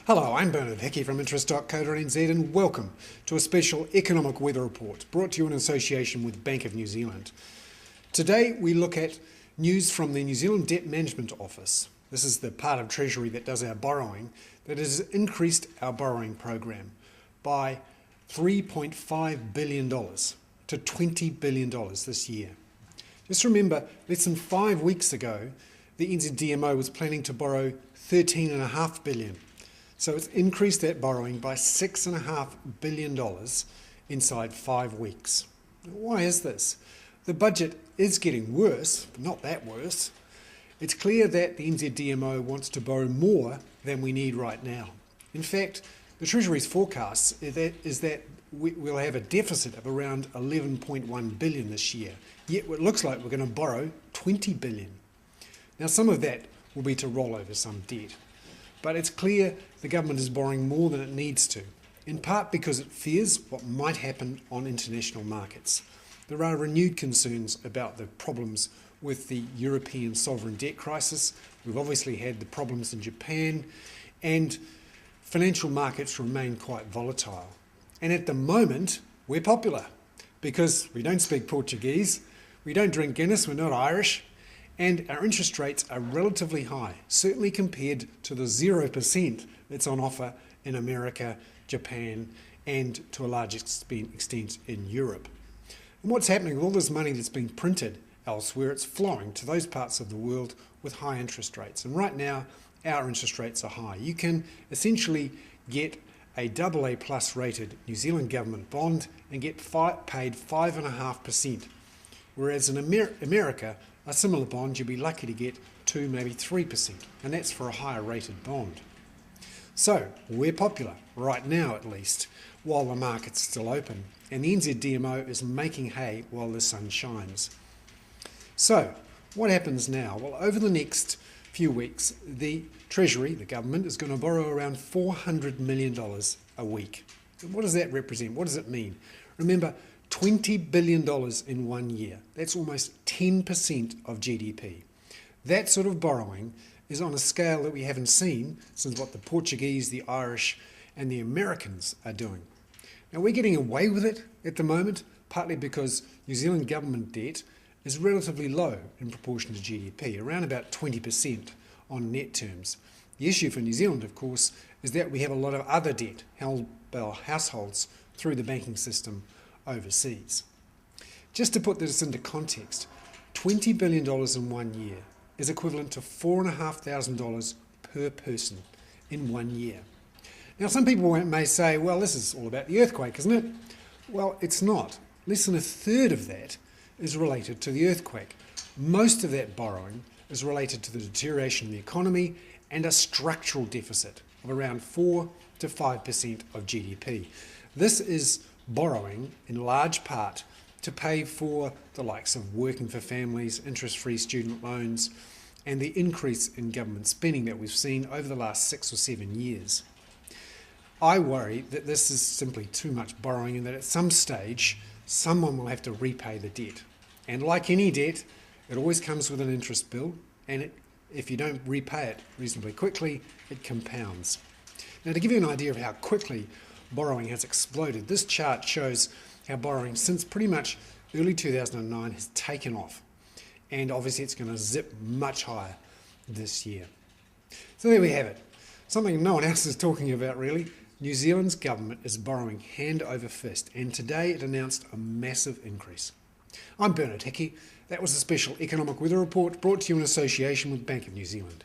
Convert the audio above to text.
Hello, I'm Bernard Hickey from interest.co.nz and welcome to a special economic weather report brought to you in association with Bank of New Zealand. Today we look at news from the New Zealand Debt Management Office. This is the part of Treasury that does our borrowing, that has increased our borrowing program by $3.5 billion to $20 billion this year. Just remember, less than 5 weeks ago, the NZDMO was planning to borrow $13.5 billion. So it's increased that borrowing by $6.5 billion inside 5 weeks. Why is this? The budget is getting worse, but not that worse. It's clear that the NZDMO wants to borrow more than we need right now. In fact, the Treasury's forecast is that we'll have a deficit of around $11.1 billion this year, yet it looks like we're going to borrow $20 billion. Now, some of that will be to roll over some debt. But it's clear the government is borrowing more than it needs to, in part because it fears what might happen on international markets. There are renewed concerns about the problems with the European sovereign debt crisis. We've obviously had the problems in Japan, and financial markets remain quite volatile. And at the moment, we're popular because we don't speak Portuguese, we don't drink Guinness, we're not Irish, and our interest rates are relatively high, certainly compared to the 0% that's on offer in America, Japan, and to a large extent in Europe. And what's happening with all this money that's being printed elsewhere, it's flowing to those parts of the world with high interest rates. And right now, our interest rates are high. You can essentially get a AA plus rated New Zealand government bond and get paid 5.5%, whereas in America, a similar bond you'd be lucky to get 2, maybe 3%, and that's for a higher rated bond. So we're popular, right now at least, while the market's still open, and the NZDMO is making hay while the sun shines. So what happens now? Well, over the next few weeks, the Treasury, the government, is going to borrow around $400 million a week. And what does that represent? What does it mean? Remember, $20 billion in 1 year. That's almost 10% of GDP. That sort of borrowing is on a scale that we haven't seen since what the Portuguese, the Irish, and the Americans are doing. Now, we're getting away with it at the moment, partly because New Zealand government debt is relatively low in proportion to GDP, around about 20% on net terms. The issue for New Zealand, of course, is that we have a lot of other debt held by our households through the banking system overseas. Just to put this into context, $20 billion in 1 year is equivalent to $4,500 per person in 1 year. Now, some people may say, well, this is all about the earthquake, isn't it? Well, it's not. Less than a third of that is related to the earthquake. Most of that borrowing is related to the deterioration of the economy and a structural deficit of around 4 to 5% of GDP. This is borrowing in large part to pay for the likes of working for families, interest-free student loans, and the increase in government spending that we've seen over the last 6 or 7 years. I worry that this is simply too much borrowing and that at some stage someone will have to repay the debt. And like any debt, it always comes with an interest bill, and if you don't repay it reasonably quickly, it compounds. Now, to give you an idea of how quickly borrowing has exploded, this chart shows how borrowing since pretty much early 2009 has taken off, and obviously it's going to zip much higher this year. So there we have it, something no one else is talking about really. New Zealand's government is borrowing hand over fist, and today it announced a massive increase. I'm Bernard Hickey. That was a special economic weather report brought to you in association with Bank of New Zealand.